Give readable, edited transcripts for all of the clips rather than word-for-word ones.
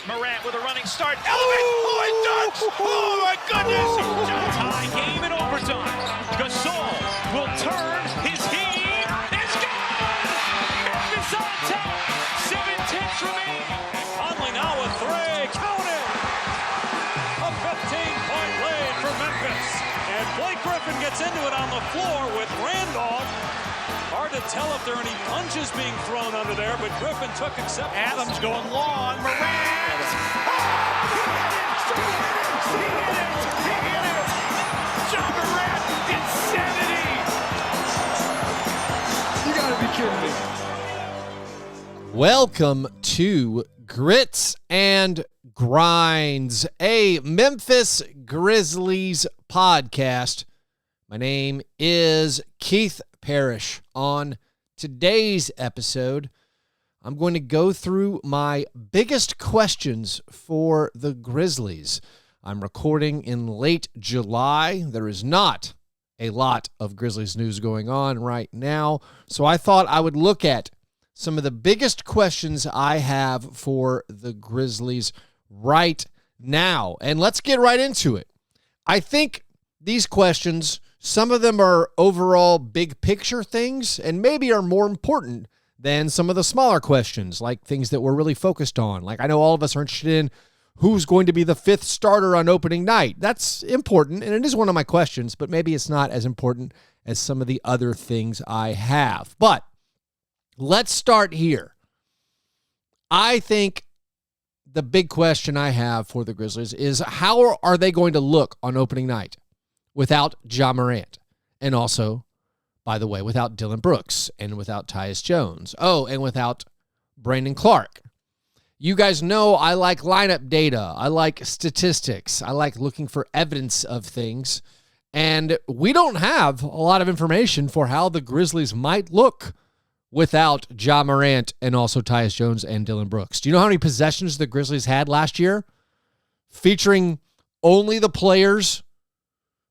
Morant with a running start. Elevates. Oh, it dunks. Oh, my goodness. Tie game in overtime. Gasol will turn. His heat is gone. Memphis on top. 7-10 remaining. Conley now with three. Count it. A 15-point lead for Memphis. And Blake Griffin gets into it on the floor with Randolph. Hard to tell if there are any punches being thrown under there, but Griffin took acceptance. Adams going long. Morant. He hit it. Ja Morant. Insanity. You gotta be kidding me. Welcome to Grits and Grinds, a Memphis Grizzlies podcast. My name is Keith Parrish. On today's episode, I'm going to go through my biggest questions for the Grizzlies. I'm recording in late July. There is not a lot of Grizzlies news going on right now, so I thought I would look at some of the biggest questions I have for the Grizzlies right now. And let's get right into it. I think these questions, some of them are overall big picture things and maybe are more important than some of the smaller questions, like things that we're really focused on. Like I know all of us are interested in who's going to be the fifth starter on opening night. That's important, and it is one of my questions, but maybe it's not as important as some of the other things I have. But let's start here. I think the big question I have for the Grizzlies is how are they going to look on opening night without Ja Morant? And also, by the way, without Dillon Brooks and without Tyus Jones. Oh, and without Brandon Clark. You guys know I like lineup data. I like statistics. I like looking for evidence of things. And we don't have a lot of information for how the Grizzlies might look without Ja Morant and also Tyus Jones and Dillon Brooks. Do you know how many possessions the Grizzlies had last year featuring only the players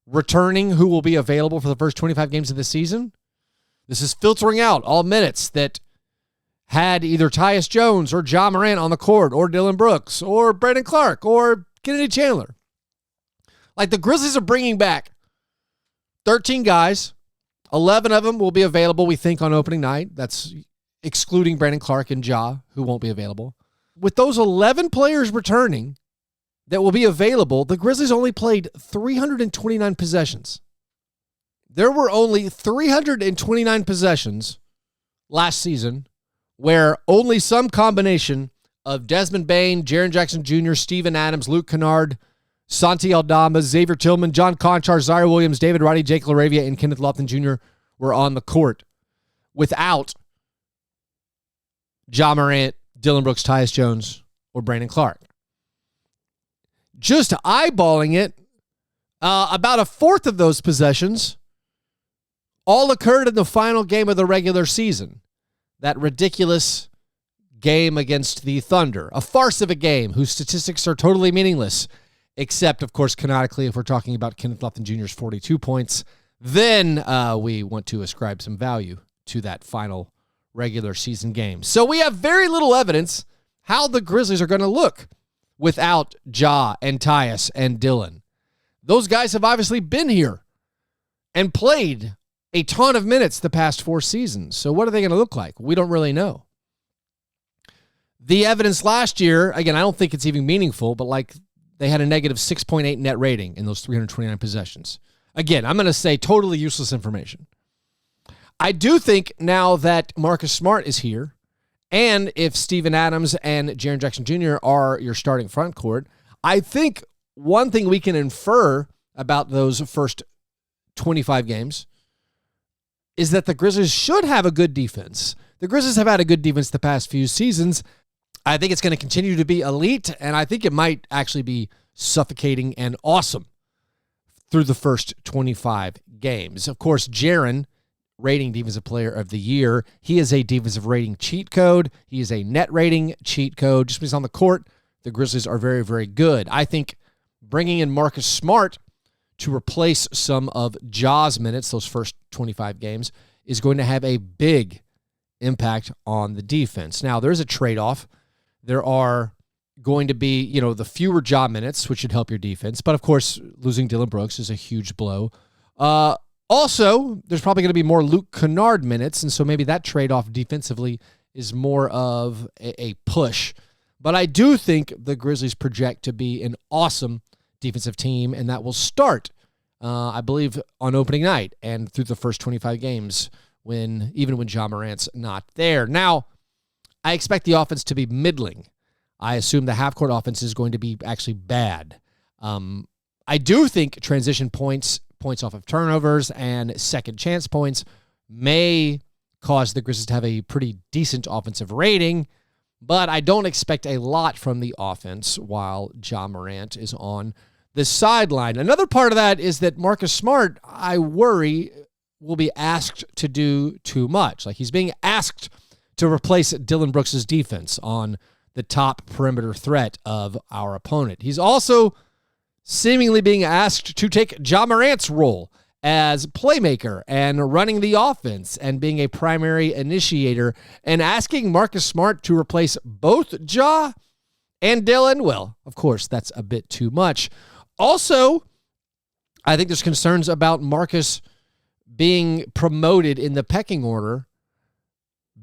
returning who will be available for the first 25 games of the season? This is filtering out all minutes that had either Tyus Jones or Ja Morant on the court or Dillon Brooks or Brandon Clark or Kennedy Chandler. Like the Grizzlies are bringing back 13 guys. 11 of them will be available, we think, on opening night. That's excluding Brandon Clark and Ja, who won't be available. With those 11 players returning that will be available, the Grizzlies only played 329 possessions. There were only 329 possessions last season where only some combination of Desmond Bane, Jaren Jackson Jr., Steven Adams, Luke Kennard, Santi Aldama, Xavier Tillman, John Conchar, Zaire Williams, David Roddy, Jake LaRavia, and Kenneth Lofton Jr. were on the court without Ja Morant, Dillon Brooks, Tyus Jones, or Brandon Clark. Just eyeballing it, about a fourth of those possessions all occurred in the final game of the regular season. That ridiculous game against the Thunder. A farce of a game whose statistics are totally meaningless. Except, of course, canonically, if we're talking about Kenneth Lofton Jr.'s 42 points, then we want to ascribe some value to that final regular season game. So we have very little evidence how the Grizzlies are going to look without Ja and Tyus and Dillon. Those guys have obviously been here and played a ton of minutes the past 4 seasons. So what are they going to look like? We don't really know. The evidence last year, again, I don't think it's even meaningful, but like they had a negative 6.8 net rating in those 329 possessions. Again, I'm going to say totally useless information. I do think now that Marcus Smart is here, and if Steven Adams and Jaren Jackson Jr. are your starting front court, I think one thing we can infer about those first 25 games is that the Grizzlies should have a good defense. The Grizzlies have had a good defense the past few seasons. I think it's going to continue to be elite, and I think it might actually be suffocating and awesome through the first 25 games. Of course, Jaren, rating Defensive Player of the Year, he is a defensive rating cheat code. He is a net rating cheat code. Just because he's on the court, the Grizzlies are very, very good. I think bringing in Marcus Smart to replace some of Ja's minutes, those first 25 games, is going to have a big impact on the defense. Now, there's a trade-off. There are going to be, the fewer Ja minutes, which should help your defense. But, of course, losing Dillon Brooks is a huge blow. Also, there's probably going to be more Luke Kennard minutes, and so maybe that trade-off defensively is more of a push. But I do think the Grizzlies project to be an awesome defensive team, and that will start, I believe, on opening night and through the first 25 games, even when Ja Morant's not there. Now, I expect the offense to be middling. I assume the half-court offense is going to be actually bad. I do think transition points off of turnovers, and second chance points may cause the Grizzlies to have a pretty decent offensive rating, but I don't expect a lot from the offense while Ja Morant is on the sideline. Another part of that is that Marcus Smart, I worry, will be asked to do too much. Like, he's being asked to replace Dillon Brooks' defense on the top perimeter threat of our opponent. He's also seemingly being asked to take Ja Morant's role as playmaker and running the offense and being a primary initiator, and asking Marcus Smart to replace both Ja and Dillon. Well, of course, that's a bit too much. Also, I think there's concerns about Marcus being promoted in the pecking order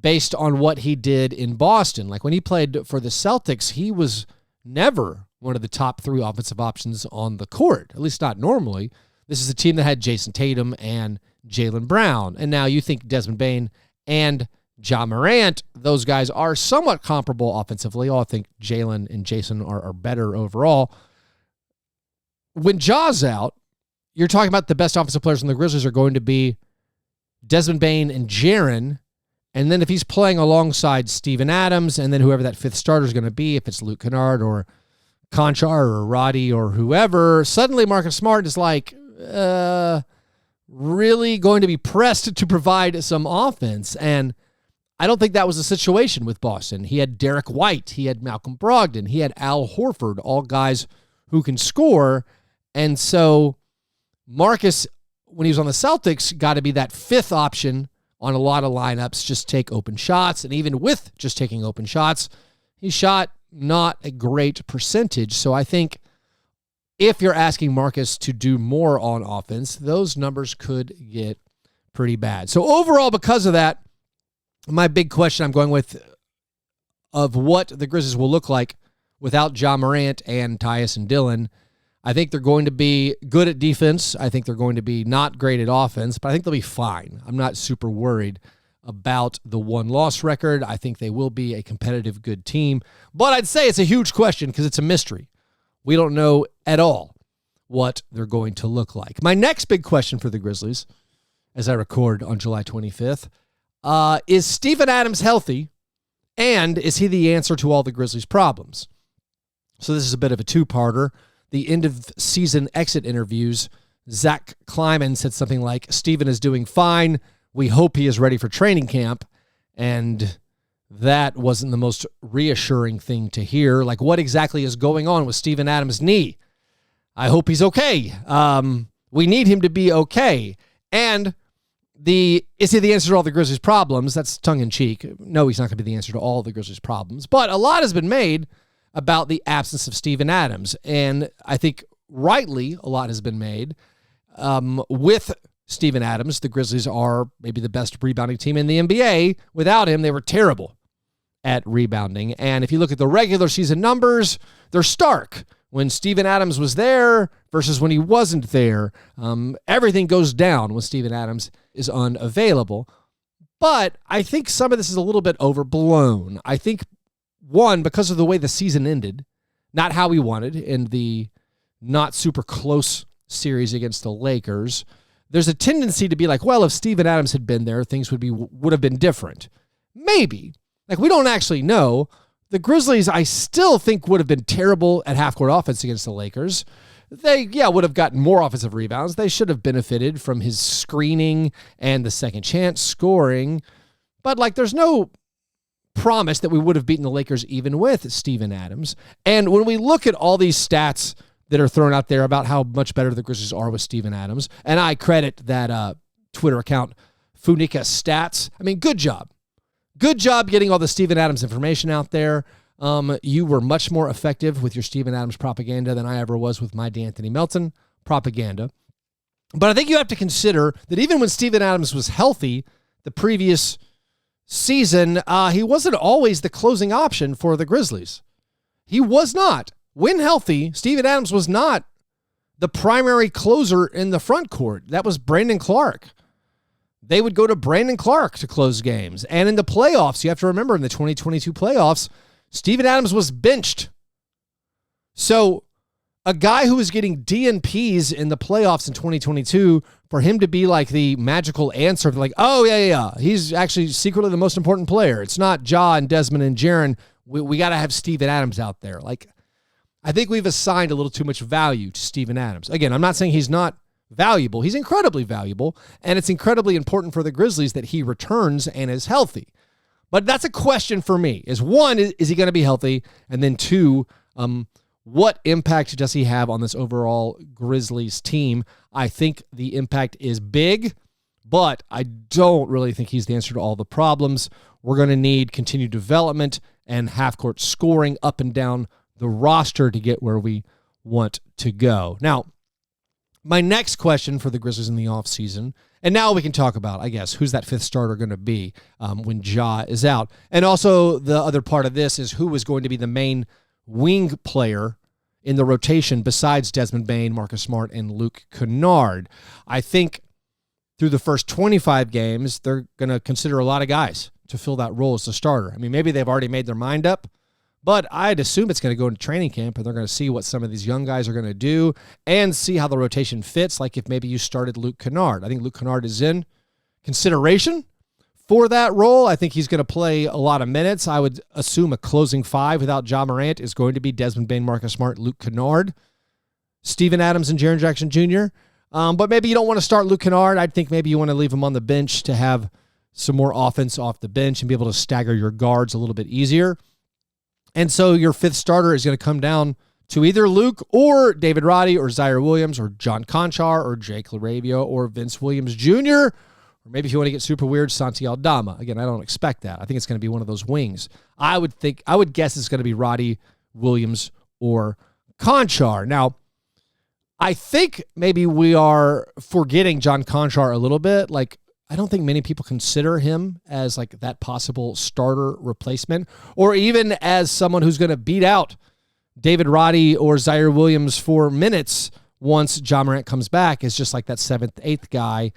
based on what he did in Boston. Like, when he played for the Celtics, he was never one of the top 3 offensive options on the court, at least not normally. This is a team that had Jason Tatum and Jaylen Brown. And now you think Desmond Bane and Ja Morant, those guys are somewhat comparable offensively. I think Jaylen and Jason are better overall. When Ja's out, you're talking about the best offensive players in the Grizzlies are going to be Desmond Bane and Jaren. And then if he's playing alongside Steven Adams, and then whoever that 5th starter is going to be, if it's Luke Kennard or Conchar or Roddy or whoever, suddenly Marcus Smart is like, really going to be pressed to provide some offense. And I don't think that was the situation with Boston. He had Derek White, he had Malcolm Brogdon, he had Al Horford, all guys who can score. And so Marcus, when he was on the Celtics, got to be that 5th option on a lot of lineups, just take open shots. And even with just taking open shots, he shot not a great percentage. So I think if you're asking Marcus to do more on offense, those numbers could get pretty bad. So overall, because of that, my big question I'm going with of what the Grizzlies will look like without Ja Morant and Tyus and Dillon, I think they're going to be good at defense. I think they're going to be not great at offense, but I think they'll be fine. I'm not super worried about the 1-loss record. I think they will be a competitive, good team. But I'd say it's a huge question because it's a mystery. We don't know at all what they're going to look like. My next big question for the Grizzlies, as I record on July 25th, is Steven Adams healthy, and is he the answer to all the Grizzlies' problems? So this is a bit of a two-parter. The end-of-season exit interviews, Zach Kleiman said something like, Steven is doing fine. We hope he is ready for training camp. And that wasn't the most reassuring thing to hear. Like, what exactly is going on with Steven Adams' knee? I hope he's okay. We need him to be okay. And is he the answer to all the Grizzlies' problems? That's tongue-in-cheek. No, he's not going to be the answer to all the Grizzlies' problems. But a lot has been made about the absence of Steven Adams. And I think rightly a lot has been made. With Steven Adams, the Grizzlies are maybe the best rebounding team in the NBA. Without him, they were terrible at rebounding. And if you look at the regular season numbers, they're stark. When Steven Adams was there versus when he wasn't there, everything goes down when Steven Adams is unavailable. But I think some of this is a little bit overblown. I think, one, because of the way the season ended, not how we wanted in the not super close series against the Lakers, there's a tendency to be like, well, if Steven Adams had been there, things would have been different. Maybe. Like, we don't actually know. The Grizzlies, I still think, would have been terrible at half-court offense against the Lakers. They, would have gotten more offensive rebounds. They should have benefited from his screening and the second chance scoring. But, there's no promise that we would have beaten the Lakers even with Steven Adams. And when we look at all these stats that are thrown out there about how much better the Grizzlies are with Steven Adams, and I credit that Twitter account, Funika Stats. I mean, good job. Good job getting all the Steven Adams information out there. You were much more effective with your Steven Adams propaganda than I ever was with my D'Anthony Melton propaganda. But I think you have to consider that even when Steven Adams was healthy the previous season, he wasn't always the closing option for the Grizzlies. He was not. When healthy, Steven Adams was not the primary closer in the front court. That was Brandon Clark. They would go to Brandon Clark to close games. And in the playoffs, you have to remember in the 2022 playoffs, Steven Adams was benched. So a guy who was getting DNPs in the playoffs in 2022, for him to be like the magical answer, like, oh, yeah, he's actually secretly the most important player. It's not Ja and Desmond and Jaren. We got to have Steven Adams out there. Like, I think we've assigned a little too much value to Steven Adams. Again, I'm not saying he's not valuable. He's incredibly valuable, and it's incredibly important for the Grizzlies that he returns and is healthy. But that's a question for me. Is one, is he going to be healthy? And then two, what impact does he have on this overall Grizzlies team? I think the impact is big, but I don't really think he's the answer to all the problems. We're going to need continued development and half-court scoring up and down the roster to get where we want to go. Now, my next question for the Grizzlies in the offseason, and now we can talk about, I guess, who's that fifth starter going to be when Ja is out. And also the other part of this is who is going to be the main wing player in the rotation besides Desmond Bane, Marcus Smart, and Luke Kennard. I think through the first 25 games, they're going to consider a lot of guys to fill that role as the starter. I mean, maybe they've already made their mind up, but I'd assume it's going to go into training camp and they're going to see what some of these young guys are going to do and see how the rotation fits, like if maybe you started Luke Kennard. I think Luke Kennard is in consideration for that role. I think he's going to play a lot of minutes. I would assume a closing five without Ja Morant is going to be Desmond Bane, Marcus Smart, Luke Kennard, Steven Adams, and Jaren Jackson Jr. But maybe you don't want to start Luke Kennard. I think maybe you want to leave him on the bench to have some more offense off the bench and be able to stagger your guards a little bit easier. And so your fifth starter is going to come down to either Luke or David Roddy or Zaire Williams or John Conchar or Jake LaRavia or Vince Williams Jr., or maybe if you want to get super weird, Santi Aldama. Again, I don't expect that. I think it's going to be one of those wings. I would guess it's going to be Roddy, Williams, or Conchar. Now, I think maybe we are forgetting John Conchar a little bit. Like, I don't think many people consider him as like that possible starter replacement or even as someone who's going to beat out David Roddy or Zaire Williams for minutes once Ja Morant comes back as just like that 7th, 8th guy.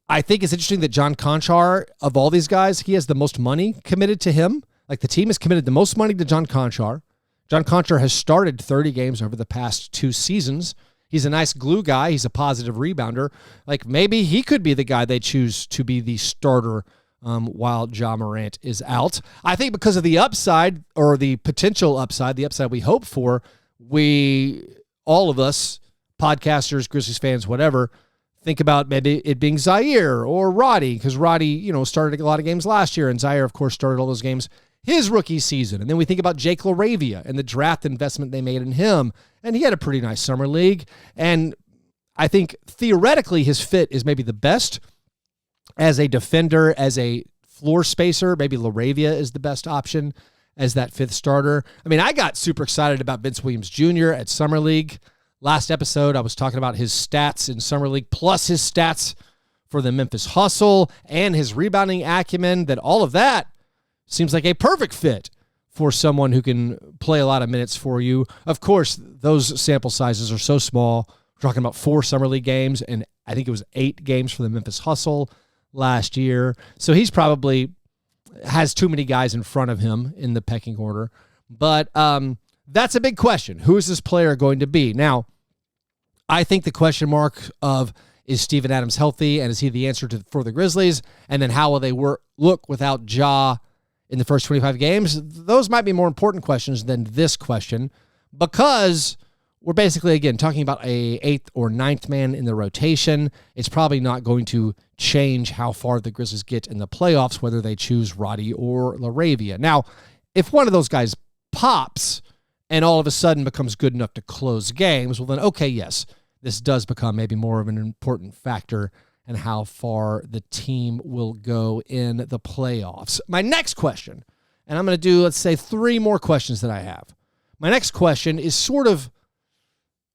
I think it's interesting that John Conchar, of all these guys, he has the most money committed to him. Like the team has committed the most money to John Conchar. John Conchar has started 30 games over the past 2 seasons. He's a nice glue guy. He's a positive rebounder. Like maybe he could be the guy they choose to be the starter while Ja Morant is out. I think because of the upside or the potential upside, the upside we hope for, all of us, podcasters, Grizzlies fans, whatever, think about maybe it being Zaire or Roddy, because Roddy, started a lot of games last year, and Zaire, of course, started all those games his rookie season. And then we think about Jake LaRavia and the draft investment they made in him, and he had a pretty nice summer league. And I think theoretically his fit is maybe the best as a defender, as a floor spacer. Maybe LaRavia is the best option as that fifth starter. I mean, I got super excited about Vince Williams Jr. at Summer League. Last episode, I was talking about his stats in Summer League, plus his stats for the Memphis Hustle and his rebounding acumen, that all of that seems like a perfect fit for someone who can play a lot of minutes for you. Of course, those sample sizes are so small. We're talking about 4 Summer League games, and I think it was 8 games for the Memphis Hustle last year. So he's probably has too many guys in front of him in the pecking order. But that's a big question. Who is this player going to be? Now, I think the question mark of is Steven Adams healthy, and is he the answer for the Grizzlies? And then how will they look without Ja in the first 25 games? Those might be more important questions than this question, because we're basically, again, talking about a 8th or 9th man in the rotation. It's probably not going to change how far the Grizzlies get in the playoffs, whether they choose Roddy or LaRavia. Now, if one of those guys pops and all of a sudden becomes good enough to close games, well then, okay, yes, this does become maybe more of an important factor in how far the team will go in the playoffs. My next question, And I'm going to do, let's say, 3 more questions that I have. My next question is sort of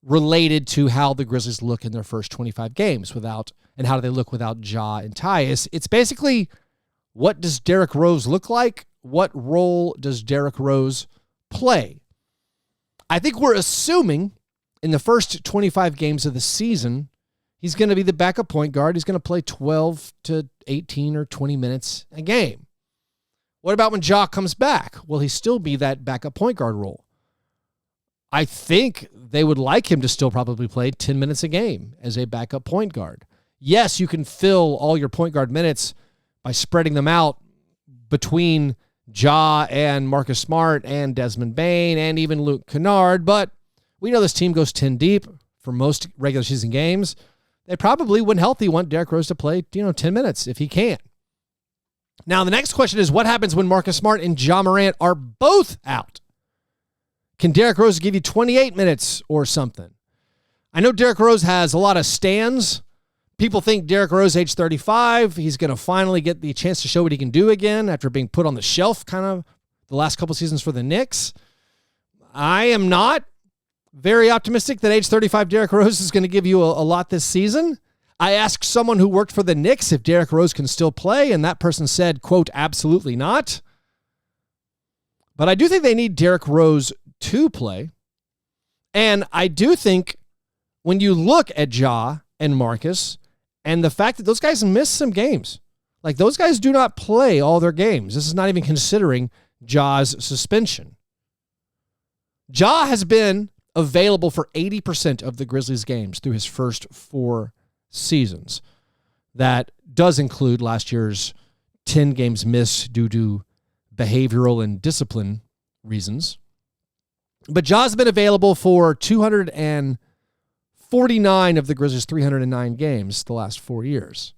related to how the Grizzlies look in their first 25 games and how do they look without Ja and Tyus. It's basically, what does Derrick Rose look like? What role does Derrick Rose play? I think we're assuming in the first 25 games of the season, he's going to be the backup point guard. He's going to play 12 to 18 or 20 minutes a game. What about when Ja comes back? Will he still be that backup point guard role? I think they would like him to still probably play 10 minutes a game as a backup point guard. Yes, you can fill all your point guard minutes by spreading them out between Ja and Marcus Smart and Desmond Bane and even Luke Kennard, but we know this team goes 10 deep for most regular season games. They probably, when healthy, want Derrick Rose to play 10 minutes if he can. Now, the next question is, what happens when Marcus Smart and Ja Morant are both out? Can Derrick Rose give you 28 minutes or something? I know Derrick Rose has a lot of stands. People think Derrick Rose, age 35, he's going to finally get the chance to show what he can do again after being put on the shelf kind of the last couple seasons for the Knicks. I am not very optimistic that age 35 Derrick Rose is going to give you a lot this season. I asked someone who worked for the Knicks if Derrick Rose can still play, and that person said, quote, absolutely not. But I do think they need Derrick Rose to play. And I do think when you look at Ja and Marcus and the fact that those guys missed some games, like those guys do not play all their games. This is not even considering Ja's suspension. Ja has been available for 80% of the Grizzlies games through his first 4 seasons. That does include last year's 10 games missed due to behavioral and discipline reasons. But Ja's been available for 249 of the Grizzlies' 309 games the last 4 years.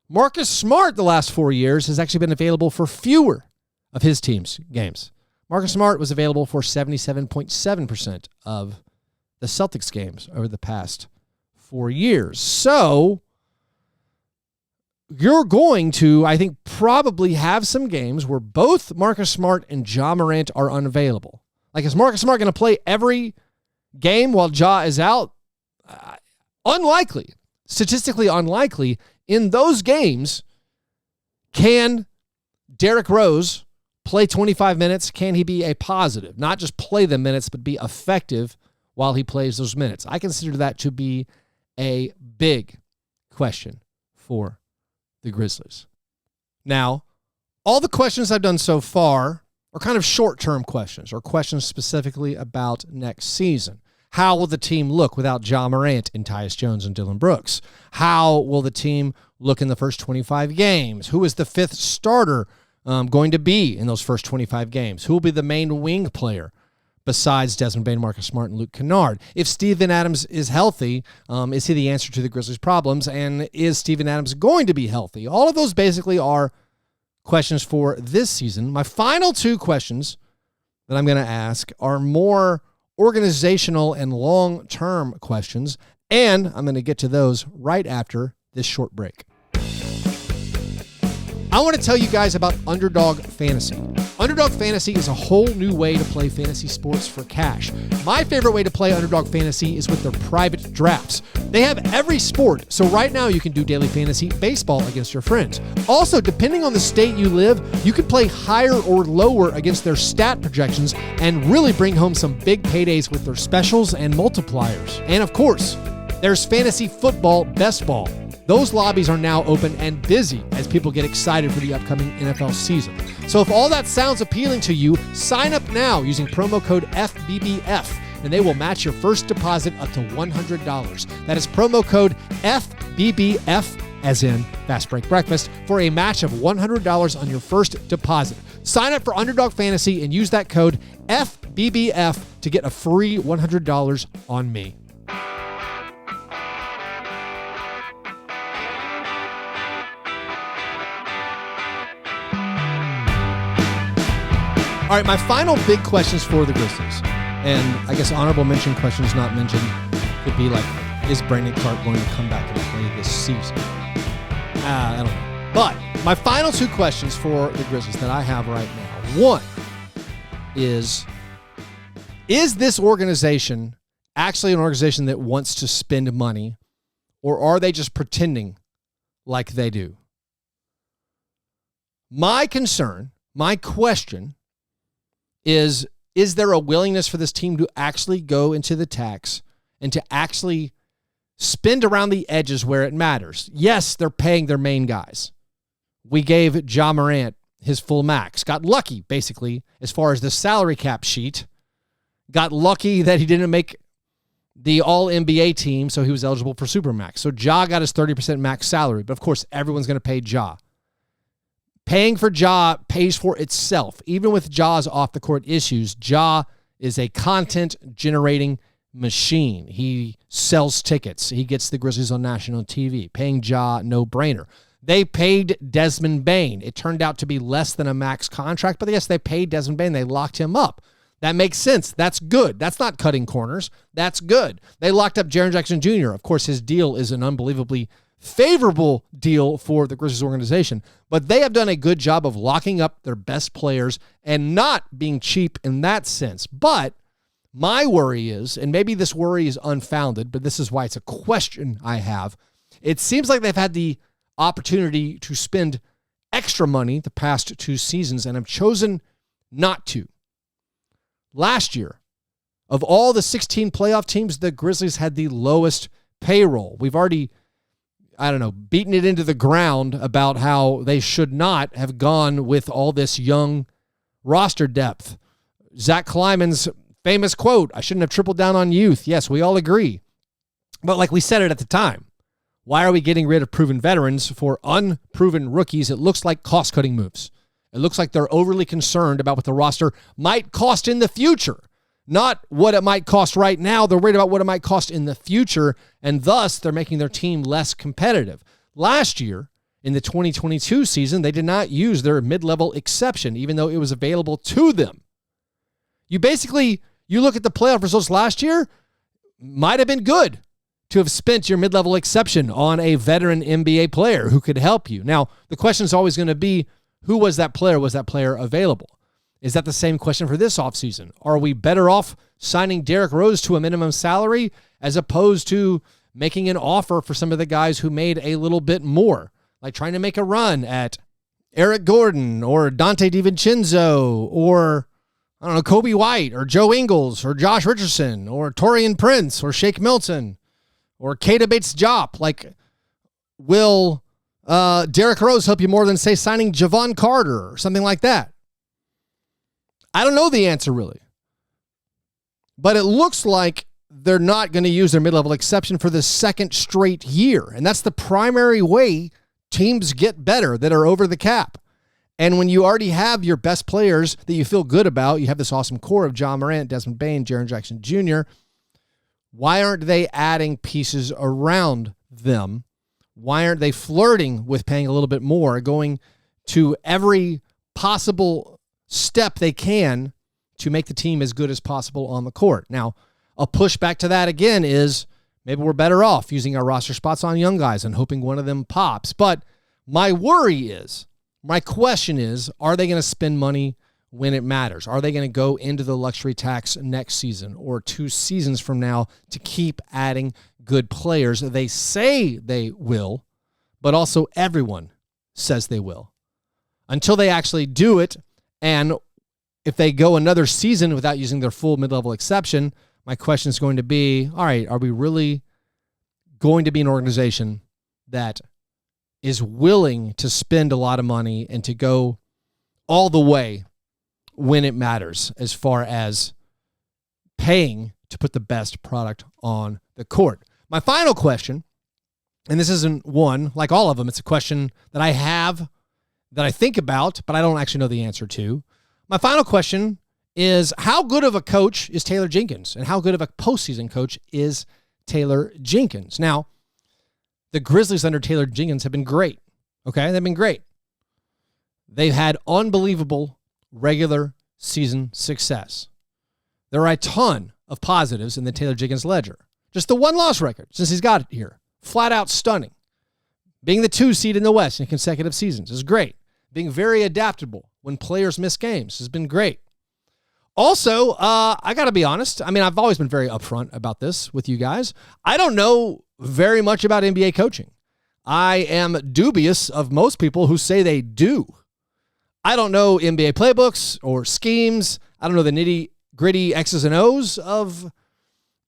Marcus Smart the last 4 years has actually been available for fewer of his team's games. Marcus Smart was available for 77.7% of the Celtics games over the past 4 years. So you're going to, I think, probably have some games where both Marcus Smart and Ja Morant are unavailable. Like, is Marcus Smart going to play every game while Ja is out? Unlikely. Statistically unlikely. In those games, can Derrick Rose play 25 minutes? Can he be a positive? Not just play the minutes, but be effective while he plays those minutes. I consider that to be a big question for the Grizzlies. Now, all the questions I've done so far are kind of short-term questions or questions specifically about next season. How will the team look without Ja Morant and Tyus Jones and Dillon Brooks? How will the team look in the first 25 games? Who is the 5th starter going to be in those first 25 games? Who will be the main wing player besides Desmond Bane, Marcus Smart, and Luke Kennard? If Steven Adams is healthy, is he the answer to the Grizzlies' problems? And is Steven Adams going to be healthy? All of those basically are questions for this season. My final 2 questions that I'm going to ask are more organizational and long-term questions, and I'm going to get to those right after this short break. I want to tell you guys about Underdog Fantasy. Underdog Fantasy is a whole new way to play fantasy sports for cash. My favorite way to play Underdog Fantasy is with their private drafts. They have every sport, so right now you can do daily fantasy baseball against your friends. Also, depending on the state you live, you can play higher or lower against their stat projections and really bring home some big paydays with their specials and multipliers. And of course, there's fantasy football best ball. Those lobbies are now open and busy as people get excited for the upcoming NFL season. So if all that sounds appealing to you, sign up now using promo code FBBF, and they will match your first deposit up to $100. That is promo code FBBF, as in Fast Break Breakfast, for a match of $100 on your first deposit. Sign up for Underdog Fantasy and use that code FBBF to get a free $100 on me. All right, my final big questions for the Grizzlies, and I guess honorable mention questions not mentioned could be like, is Brandon Clark going to come back and play this season? I don't know. But my final 2 questions for the Grizzlies that I have right now. One is this organization actually an organization that wants to spend money, or are they just pretending like they do? My concern, my question is there a willingness for this team to actually go into the tax and to actually spend around the edges where it matters? Yes, they're paying their main guys. We gave Ja Morant his full max. Got lucky, basically, as far as the salary cap sheet. Got lucky that he didn't make the All-NBA team, so he was eligible for Supermax. So Ja got his 30% max salary, but of course, everyone's going to pay Ja. Paying for Ja pays for itself. Even with Ja's off-the-court issues, Ja is a content-generating machine. He sells tickets. He gets the Grizzlies on national TV. Paying Ja, no-brainer. They paid Desmond Bane. It turned out to be less than a max contract, but yes, they paid Desmond Bane. They locked him up. That makes sense. That's good. That's not cutting corners. That's good. They locked up Jaren Jackson Jr. Of course, his deal is an unbelievably favorable deal for the Grizzlies organization, but they have done a good job of locking up their best players and not being cheap in that sense. But my worry is, and maybe this worry is unfounded, but this is why it's a question I have. It seems like they've had the opportunity to spend extra money the past 2 seasons and have chosen not to. Last year, of all the 16 playoff teams, the Grizzlies had the lowest payroll. We've already, beaten it into the ground about how they should not have gone with all this young roster depth. Zach Kleiman's famous quote, "I shouldn't have tripled down on youth." Yes, we all agree. But like we said it at the time, why are we getting rid of proven veterans for unproven rookies? It looks like cost-cutting moves. It looks like they're overly concerned about what the roster might cost in the future, not what it might cost right now. They're worried about what it might cost in the future, and thus they're making their team less competitive. Last year, in the 2022 season, they did not use their mid-level exception, even though it was available to them. You look at the playoff results last year, might have been good to have spent your mid-level exception on a veteran NBA player who could help you. Now, the question is always going to be, who was that player? Was that player available? Is that the same question for this offseason? Are we better off signing Derrick Rose to a minimum salary as opposed to making an offer for some of the guys who made a little bit more, like trying to make a run at Eric Gordon or Dante DiVincenzo or, Kobe White or Joe Ingles or Josh Richardson or Taurean Prince or Shake Milton or Keita Bates-Diop? Like, will Derrick Rose help you more than, say, signing Javon Carter or something like that? I don't know the answer, really. But it looks like they're not going to use their mid-level exception for the second straight year. And that's the primary way teams get better that are over the cap. And when you already have your best players that you feel good about, you have this awesome core of Ja Morant, Desmond Bane, Jaren Jackson Jr., why aren't they adding pieces around them? Why aren't they flirting with paying a little bit more, going to every possible step they can to make the team as good as possible on the court? Now, a pushback to that again is maybe we're better off using our roster spots on young guys and hoping one of them pops. But my question is, are they going to spend money when it matters? Are they going to go into the luxury tax next season or 2 seasons from now to keep adding good players? They say they will, but also everyone says they will. Until they actually do it, and if they go another season without using their full mid-level exception, my question is going to be, all right, are we really going to be an organization that is willing to spend a lot of money and to go all the way when it matters as far as paying to put the best product on the court? My final question, and this isn't one, like all of them, it's a question that I have, that I think about, but I don't actually know the answer to. My final question is, how good of a coach is Taylor Jenkins? And how good of a postseason coach is Taylor Jenkins? Now, the Grizzlies under Taylor Jenkins have been great. Okay, they've been great. They've had unbelievable regular season success. There are a ton of positives in the Taylor Jenkins ledger. Just the 1-loss record since he's got it here. Flat out stunning. Being the 2 seed in the West in consecutive seasons is great. Being very adaptable. when players miss games. Has been great. Also, I got to be honest. I mean, I've always been very upfront about this with you guys. I don't know very much about NBA coaching. I am dubious of most people who say they do. I don't know NBA playbooks or schemes. I don't know the nitty-gritty X's and O's of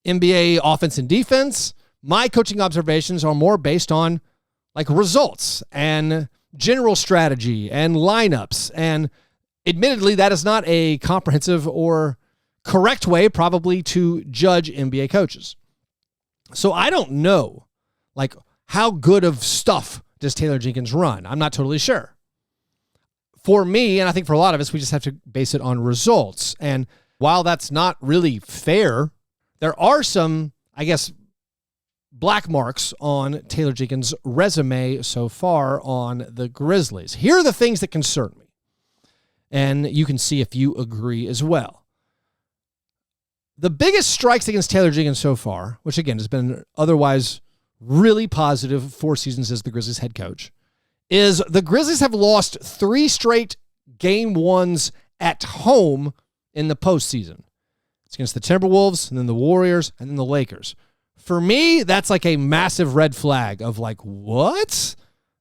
NBA offense and defense. My coaching observations are more based on like results and general strategy and lineups. And admittedly, that is not a comprehensive or correct way probably to judge NBA coaches. So I don't know, like, how good of stuff does Taylor Jenkins run? I'm not totally sure. For me, and I think for a lot of us, we just have to base it on results. And while that's not really fair, there are some, I guess, black marks on Taylor Jenkins' resume so far on the Grizzlies. Here are the things that concern me. And you can see if you agree as well. The biggest strikes against Taylor Jenkins so far, which again has been otherwise really positive 4 seasons as the Grizzlies head coach, is the Grizzlies have lost 3 straight game ones at home in the postseason. It's against the Timberwolves, and then the Warriors, and then the Lakers. For me, that's like a massive red flag of like, what?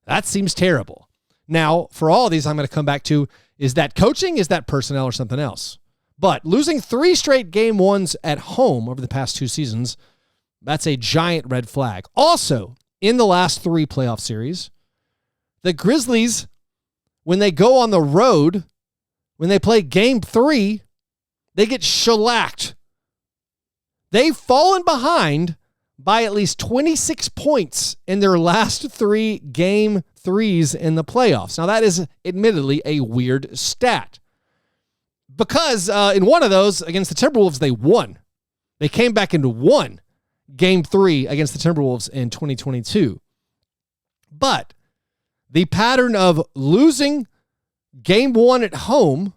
That seems terrible. Now, for all of these, I'm going to come back to, is that coaching, is that personnel, or something else? But losing 3 straight game ones at home over the past 2 seasons, that's a giant red flag. Also, in the last 3 playoff series, the Grizzlies, when they go on the road, when they play game 3, they get shellacked. They've fallen behind by at least 26 points in their last 3 game 3s in the playoffs. Now, that is admittedly a weird stat because in one of those against the Timberwolves, they won. They came back and won game 3 against the Timberwolves in 2022. But the pattern of losing game 1 at home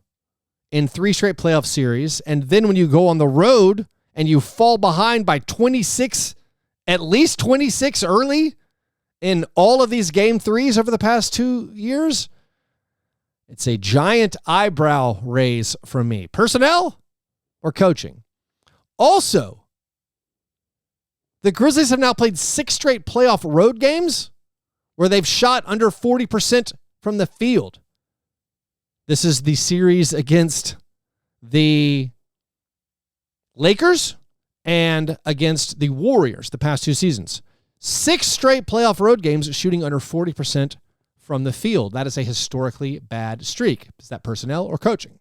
in 3 straight playoff series, and then when you go on the road and you fall behind by 26, at least 26 early in all of these game 3s over the past 2 years, it's a giant eyebrow raise from me. Personnel or coaching? Also, the Grizzlies have now played 6 straight playoff road games where they've shot under 40% from the field. This is the series against the Lakers and against the Warriors the past 2 seasons. 6 straight playoff road games shooting under 40% from the field. That is a historically bad streak. Is that personnel or coaching?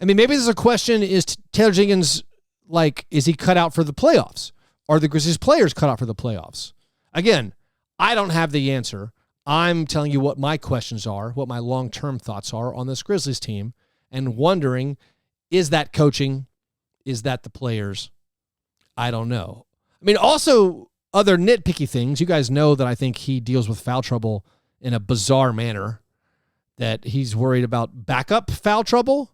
I mean, maybe there's a question, is Taylor Jenkins, like, is he cut out for the playoffs? Are the Grizzlies players cut out for the playoffs? Again, I don't have the answer. I'm telling you what my questions are, what my long-term thoughts are on this Grizzlies team, and wondering, is that coaching? Is that the players? I don't know. I mean, also other nitpicky things. You guys know that I think he deals with foul trouble in a bizarre manner, that he's worried about backup foul trouble,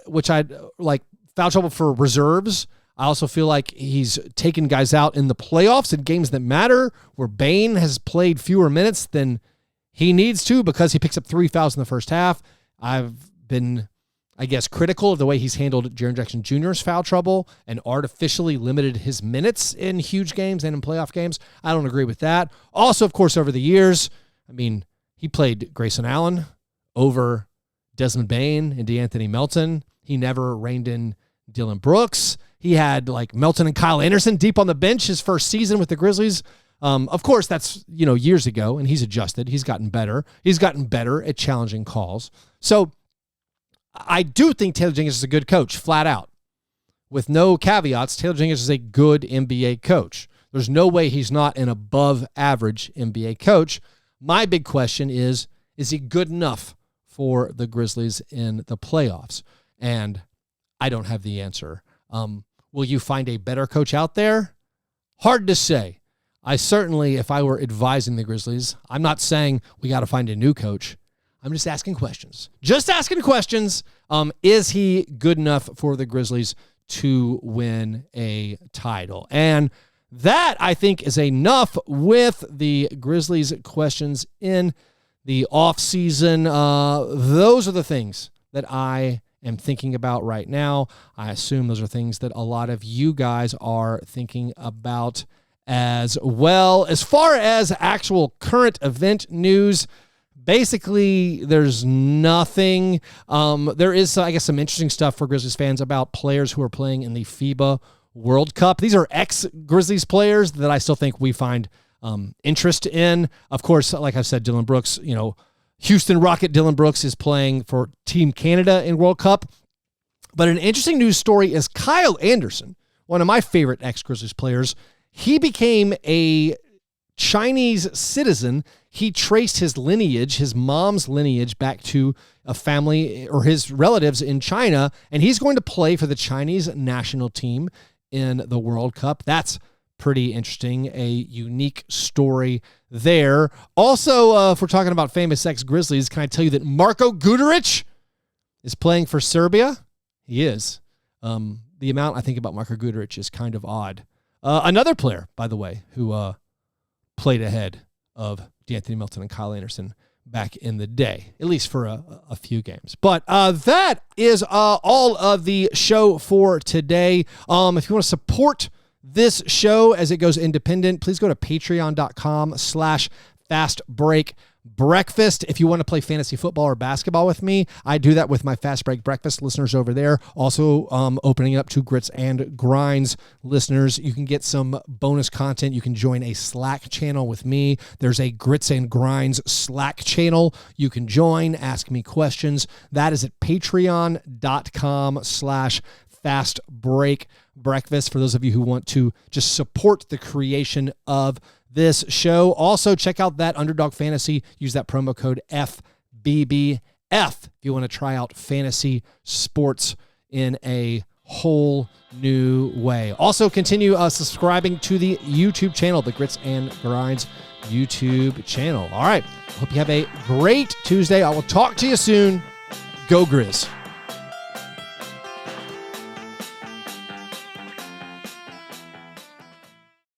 which I'd like foul trouble for reserves. I also feel like he's taken guys out in the playoffs in games that matter, where Bane has played fewer minutes than he needs to because he picks up 3 fouls in the first half. I've been, I guess, critical of the way he's handled Jaren Jackson Jr.'s foul trouble and artificially limited his minutes in huge games and in playoff games. I don't agree with that. Also, of course, over the years, I mean, he played Grayson Allen over Desmond Bane and DeAnthony Melton. He never reined in Dillon Brooks. He had like Melton and Kyle Anderson deep on the bench his first season with the Grizzlies. Of course, that's, years ago, and he's adjusted. He's gotten better. He's gotten better at challenging calls. So I do think Taylor Jenkins is a good coach, flat out. With no caveats, Taylor Jenkins is a good NBA coach. There's no way he's not an above average NBA coach. My big question is he good enough for the Grizzlies in the playoffs? And I don't have the answer. Will you find a better coach out there? Hard to say. I certainly, if I were advising the Grizzlies, I'm not saying we got to find a new coach. I'm just asking questions. Just asking questions. Is he good enough for the Grizzlies to win a title? And that, I think, is enough with the Grizzlies questions in the offseason. Those are the things that I am thinking about right now. I assume those are things that a lot of you guys are thinking about as well. As far as actual current event news, basically there's nothing. There is, I guess, some interesting stuff for Grizzlies fans about players who are playing in the FIBA World Cup. These are ex-Grizzlies players that I still think we find interest in. Of course, like I've said, Dillon Brooks, Houston Rocket Dillon Brooks is playing for Team Canada in World Cup. But an interesting news story is Kyle Anderson, one of my favorite ex-Grizzlies players. He became a Chinese citizen. He traced his lineage, his mom's lineage, back to a family or his relatives in China, and he's going to play for the Chinese national team in the World Cup. That's pretty interesting, a unique story there. Also, if we're talking about famous ex-Grizzlies, can I tell you that Marko Guduric is playing for Serbia? He is. The amount I think about Marko Guduric is kind of odd. Another player, by the way, who played ahead of D'Anthony Melton and Kyle Anderson back in the day, at least for a few games. But that is all of the show for today. If you want to support this show as it goes independent, please go to patreon.com/fastbreakbreakfast. If you want to play fantasy football or basketball with me, I do that with my Fast Break Breakfast listeners over there. Also opening up to Grits and Grinds listeners. You can get some bonus content. You can join a Slack channel with me. There's a Grits and Grinds Slack channel. You can join, ask me questions. That is at patreon.com/fastbreakbreakfast for those of you who want to just support the creation of this show. Also, check out that Underdog Fantasy. Use that promo code FBBF if you want to try out fantasy sports in a whole new way. Also, continue subscribing to the YouTube channel, the Grits and Grinds YouTube channel. All right. Hope you have a great Tuesday. I will talk to you soon. Go Grizz.